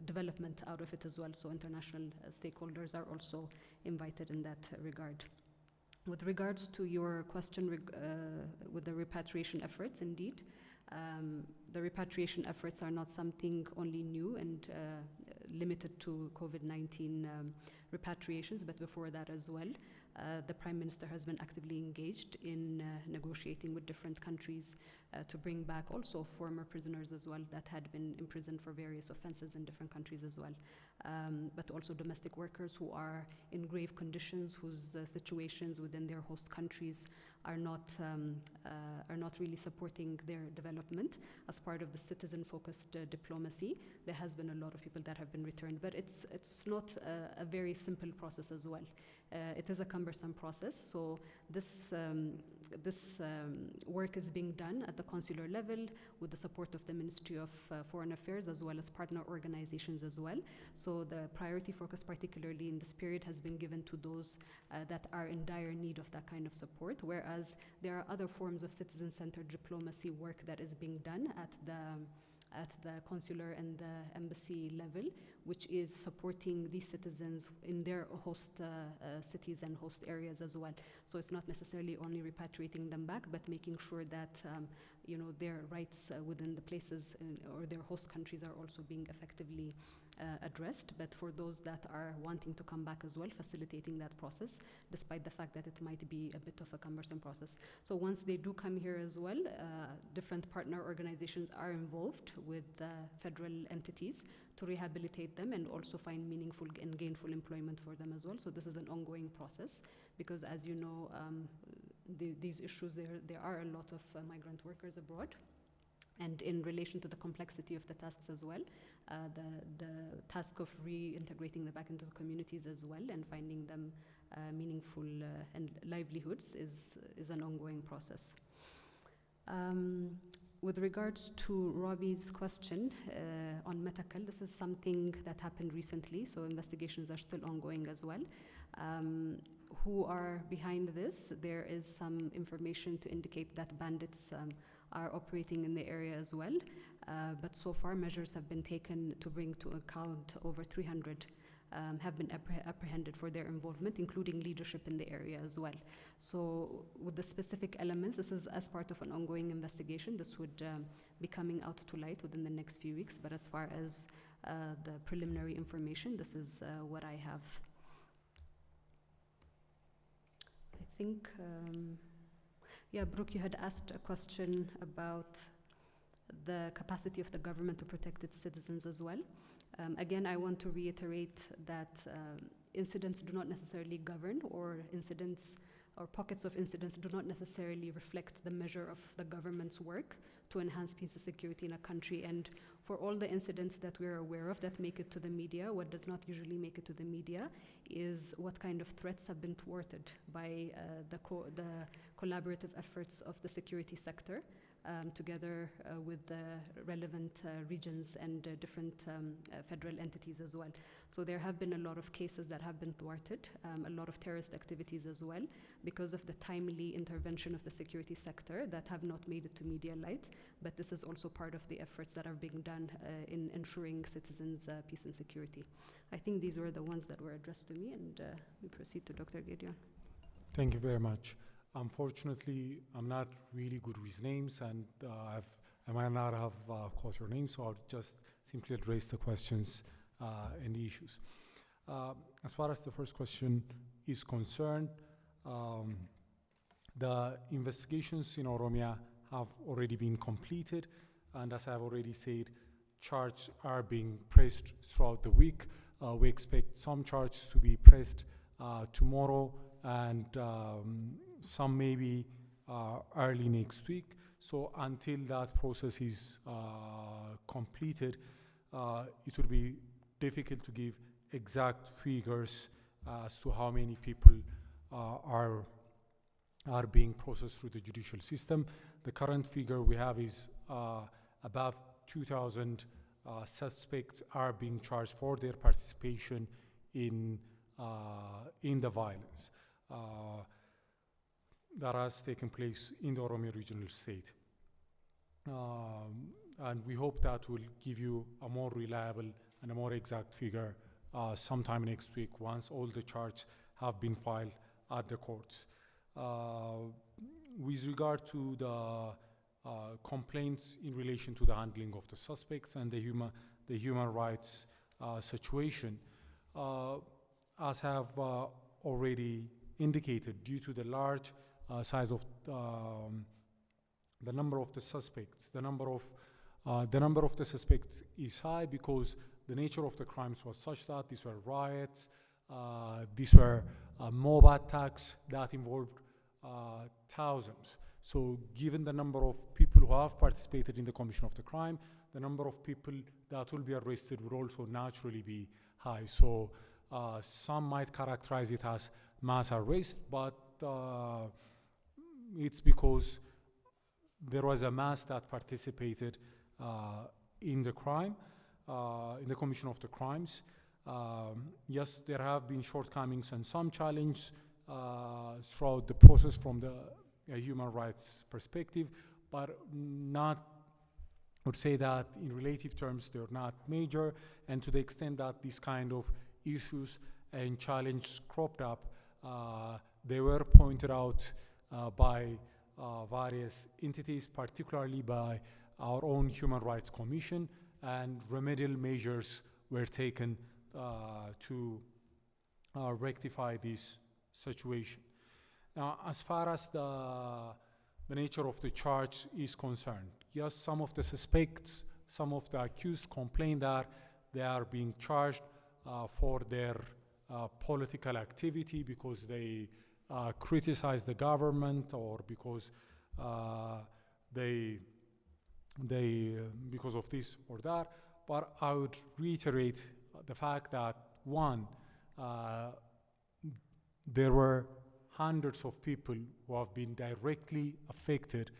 development out of it as well. So international stakeholders are also invited in that regard. With regards to your question with the repatriation efforts, indeed, the repatriation efforts are not something only new and limited to COVID-19 repatriations, but before that as well. The Prime Minister has been actively engaged in negotiating with different countries to bring back also former prisoners as well that had been imprisoned for various offenses in different countries as well. But also domestic workers who are in grave conditions, whose situations within their host countries are not really supporting their development. As part of the citizen-focused diplomacy, there has been a lot of people that have been returned, but it's not a very simple process as well. It is a cumbersome process, so this work is being done at the consular level with the support of the Ministry of Foreign Affairs as well as partner organizations as well. So the priority focus, particularly in this period, has been given to those that are in dire need of that kind of support, whereas there are other forms of citizen-centered diplomacy work that is being done at the consular and the embassy level, which is supporting these citizens in their host cities and host areas as well. So it's not necessarily only repatriating them back, but making sure that their rights within the places or their host countries are also being effectively addressed. But for those that are wanting to come back as well, facilitating that process, despite the fact that it might be a bit of a cumbersome process. So once they do come here as well, different partner organizations are involved with federal entities to rehabilitate them and also find meaningful and gainful employment for them as well. So this is an ongoing process because, as you know, these issues, there are a lot of migrant workers abroad. And in relation to the complexity of the tasks as well, the task of reintegrating them back into the communities as well and finding them meaningful and livelihoods is an ongoing process. With regards to Robbie's question on Metakal, this is something that happened recently, so investigations are still ongoing as well. Who are behind this? There is some information to indicate that bandits are operating in the area as well, but so far measures have been taken to bring to account over 300 have been apprehended for their involvement, including leadership in the area as well. So with the specific elements, this is as part of an ongoing investigation. This would be coming out to light within the next few weeks, but as far as the preliminary information, this is what I have. I think, yeah, Brooke, you had asked a question about the capacity of the government to protect its citizens as well. Again, I want to reiterate that incidents do not necessarily govern, or incidents or pockets of incidents do not necessarily reflect the measure of the government's work to enhance peace and security in a country. And for all the incidents that we're aware of that make it to the media, what does not usually make it to the media is what kind of threats have been thwarted by the collaborative efforts of the security sector. Together with the relevant regions and different federal entities as well. So there have been a lot of cases that have been thwarted, a lot of terrorist activities as well, because of the timely intervention of the security sector that have not made it to media light, but this is also part of the efforts that are being done in ensuring citizens' peace and security. I think these were the ones that were addressed to me, and we proceed to Dr. Gedion. Thank you very much. Unfortunately, I'm not really good with names, and I might not have caught your name, so I'll just simply address the questions and the issues. As far as the first question is concerned, the investigations in Oromia have already been completed, and as I've already said, charges are being pressed throughout the week. We expect some charges to be pressed tomorrow, and some maybe early next week. So until that process is completed, it will be difficult to give exact figures as to how many people are are being processed through the judicial system. The current figure we have is above 2,000 suspects are being charged for their participation in the violence that has taken place in the Oromia regional state. And we hope that will give you a more reliable and a more exact figure sometime next week once all the charges have been filed at the courts. With regard to the complaints in relation to the handling of the suspects and the human rights situation, as have already indicated, due to the large size of the number of the suspects, the number of the suspects is high because the nature of the crimes was such that these were riots, these were mob attacks that involved thousands. So given the number of people who have participated in the commission of the crime, the number of people that will be arrested would also naturally be high. So some might characterize it as mass arrest, but it's because there was a mass that participated in the crime, in the commission of the crimes. Yes, there have been shortcomings and some challenge throughout the process from the human rights perspective, but not, I would say that in relative terms they're not major, and to the extent that these kind of issues and challenges cropped up, they were pointed out by various entities, particularly by our own Human Rights Commission, and remedial measures were taken to rectify this situation. Now, as far as the nature of the charge is concerned, yes, some of the suspects, some of the accused complain that they are being charged for their political activity because they criticize the government, or because because of this or that. But I would reiterate the fact that, one, there were hundreds of people who have been directly affected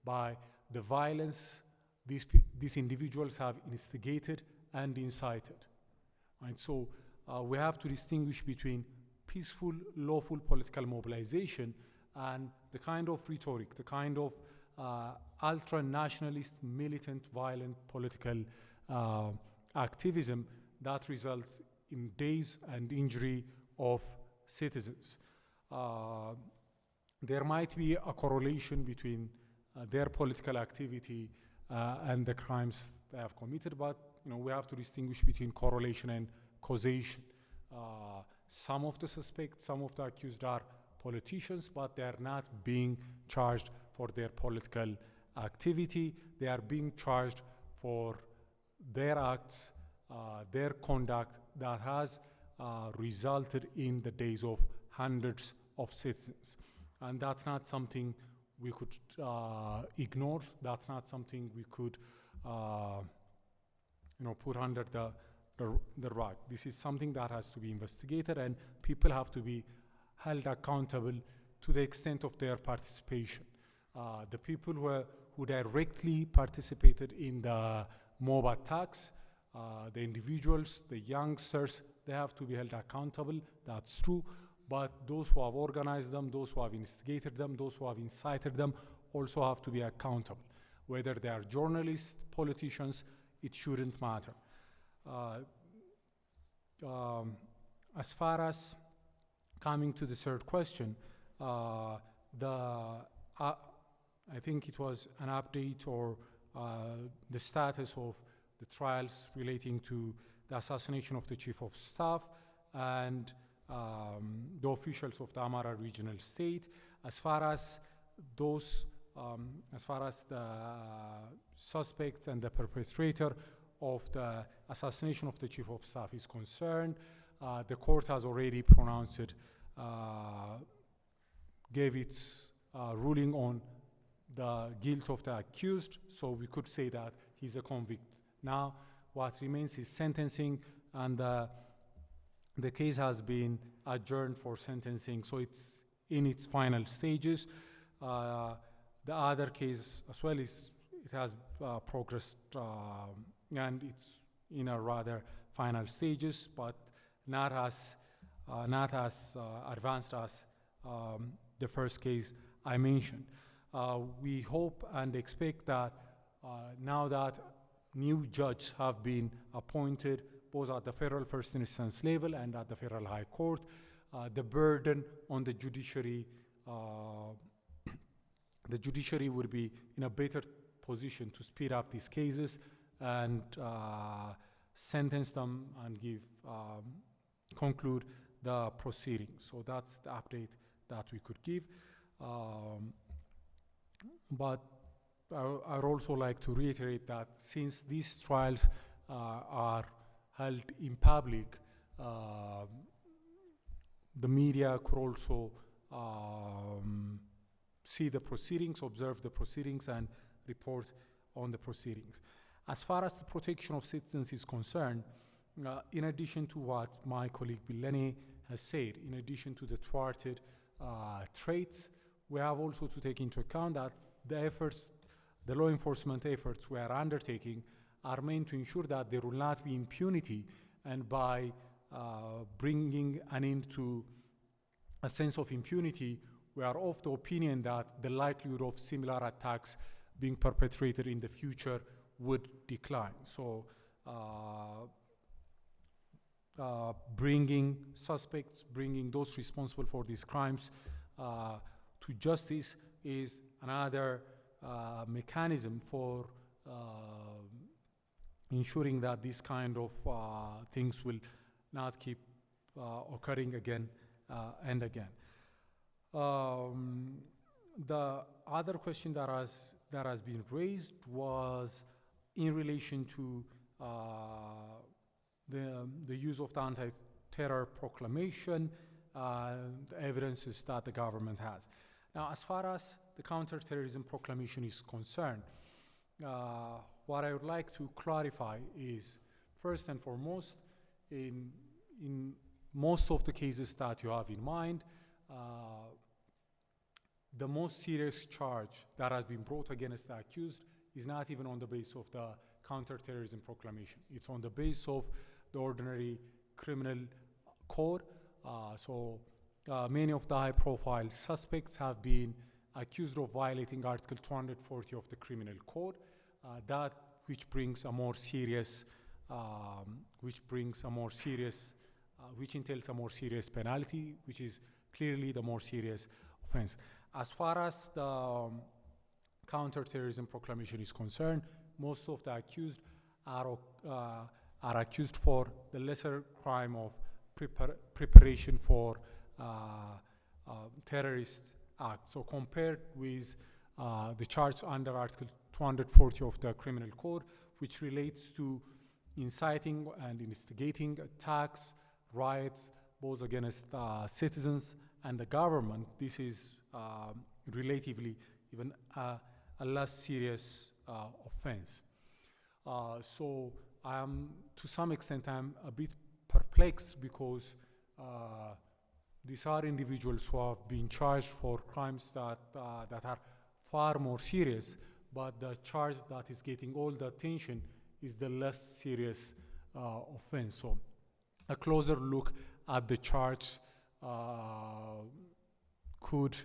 by the violence these individuals have instigated and incited. Right? So we have to distinguish between peaceful, lawful political mobilization and the kind of rhetoric, the kind of ultra-nationalist, militant, violent political activism that results in death and injury of citizens. There might be a correlation between their political activity and the crimes they have committed, but we have to distinguish between correlation and causation. Some of the suspects, some of the accused are politicians, but they are not being charged for their political activity. They are being charged for their acts, their conduct that has resulted in the deaths of hundreds of citizens. And that's not something we could ignore. That's not something we could put under the rug. This is something that has to be investigated, and people have to be held accountable to the extent of their participation. The people who directly participated in the mob attacks, the individuals, the youngsters, they have to be held accountable. That's true. But those who have organized them, those who have instigated them, those who have incited them also have to be accountable. Whether they are journalists, politicians, it shouldn't matter. As far as coming to the third question, I think it was an update or the status of the trials relating to the assassination of the Chief of Staff and the officials of the Amara regional state. As far as those, as far as the suspect and the perpetrator of the assassination of the Chief of Staff is concerned, the court has already pronounced it, gave its ruling on the guilt of the accused, so we could say that he's a convict. Now, what remains is sentencing, and the case has been adjourned for sentencing, so it's in its final stages. The other case as well is it has progressed and it's in a rather final stages, but not as advanced as the first case I mentioned. We hope and expect that now that new judges have been appointed both at the federal first instance level and at the federal high court, the burden on the judiciary will be in a better position to speed up these cases and sentence them and conclude the proceedings. So that's the update that we could give. But I would also like to reiterate that since these trials are held in public, the media could also see the proceedings, observe the proceedings, and report on the proceedings. As far as the protection of citizens is concerned, in addition to what my colleague Billene has said, in addition to the thwarted traits, we have also to take into account that the law enforcement efforts we are undertaking are meant to ensure that there will not be impunity, and by bringing an end to a sense of impunity, we are of the opinion that the likelihood of similar attacks being perpetrated in the future would decline. So bringing suspects, bringing those responsible for these crimes to justice is another mechanism for ensuring that these kind of things will not keep occurring again and again. The other question that has been raised was in relation to the use of the Anti-Terror Proclamation and the evidences that the government has. Now, as far as the Counter-Terrorism Proclamation is concerned, what I would like to clarify is, first and foremost, in most of the cases that you have in mind, the most serious charge that has been brought against the accused is not even on the basis of the Counter-Terrorism Proclamation. It's on the basis of the ordinary criminal code. Many of the high-profile suspects have been accused of violating Article 240 of the Criminal Code, which entails a more serious penalty, which is clearly the more serious offense. As far as the Counter-Terrorism Proclamation is concerned, most of the accused are accused for the lesser crime of preparation for terrorist act. So compared with the charge under Article 240 of the Criminal Code, which relates to inciting and instigating attacks, riots, both against citizens and the government, this is relatively even a less serious offense. So to some extent, I'm a bit perplexed because these are individuals who have been charged for crimes that are far more serious, but the charge that is getting all the attention is the less serious offense. So a closer look at the charge could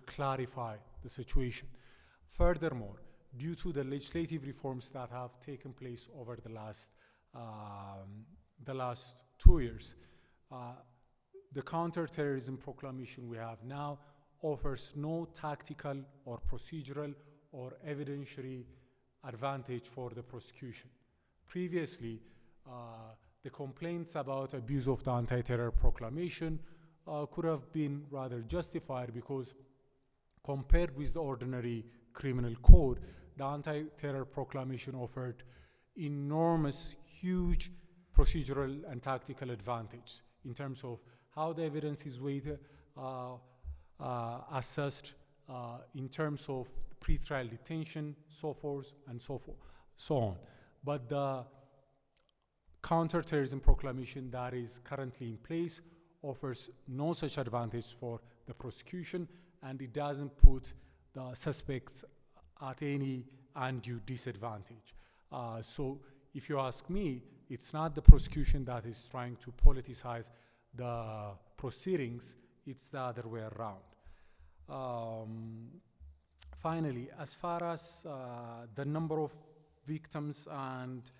clarify the situation. Furthermore, due to the legislative reforms that have taken place over the last 2 years, the Counter-Terrorism Proclamation we have now offers no tactical or procedural or evidentiary advantage for the prosecution. Previously, the complaints about abuse of the Anti-Terror Proclamation could have been rather justified because compared with the ordinary criminal code, the Anti-Terror Proclamation offered enormous, huge procedural and tactical advantage in terms of how the evidence is weighted, assessed, in terms of pretrial detention, so forth and so on. But the Counter-Terrorism Proclamation that is currently in place offers no such advantage for the prosecution, and it doesn't put the suspects at any undue disadvantage. So if you ask me, it's not the prosecution that is trying to politicize the proceedings, it's the other way around. Finally, as far as the number of victims and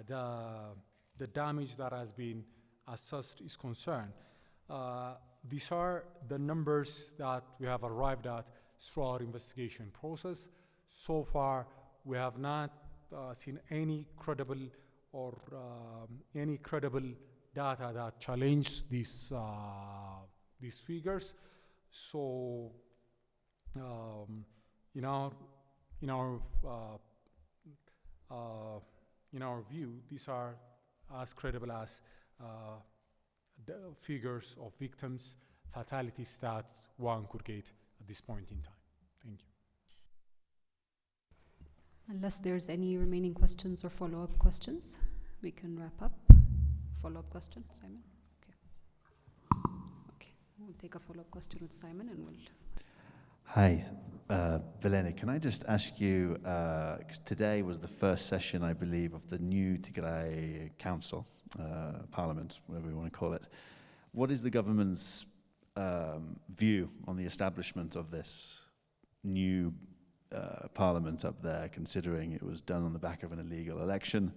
the damage that has been assessed is concerned, these are the numbers that we have arrived at through our investigation process. So far, we have not seen any credible or any credible data that challenge these figures. So, in our view, these are as credible as the figures of victims, fatalities that one could get at this point in time. Thank you. Unless there's any remaining questions or follow-up questions, we can wrap up. Follow-up question, Simon? Okay, we'll take a follow-up question with Simon and we'll... Hi, Billene, can I just ask you, 'cause today was the first session, I believe, of the new Tigray Council, Parliament, whatever you want to call it. What is the government's view on the establishment of this new Parliament up there, considering it was done on the back of an illegal election?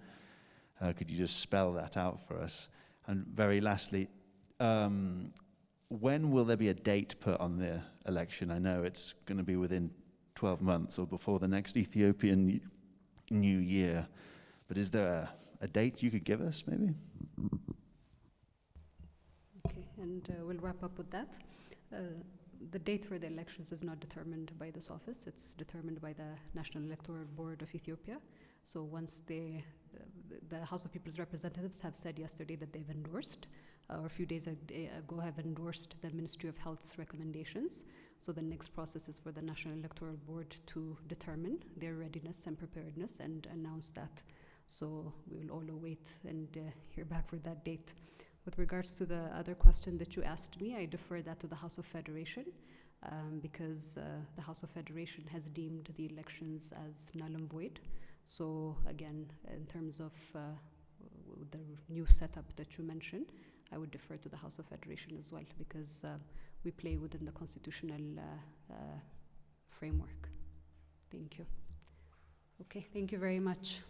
Could you just spell that out for us? And very lastly, when will there be a date put on the election? I know it's going to be within 12 months or before the next Ethiopian New Year, but is there a date you could give us, maybe? Okay, and we'll wrap up with that. The date for the elections is not determined by this office. It's determined by the National Electoral Board of Ethiopia. So once the House of People's Representatives have said yesterday that they've endorsed, or a few days ago have endorsed the Ministry of Health's recommendations. So the next process is for the National Electoral Board to determine their readiness and preparedness and announce that. So we will all await and hear back for that date. With regards to the other question that you asked me, I defer that to the House of Federation because the House of Federation has deemed the elections as null and void. So again, in terms of the new setup that you mentioned, I would defer to the House of Federation as well because we play within the constitutional framework. Thank you. Okay, thank you very much.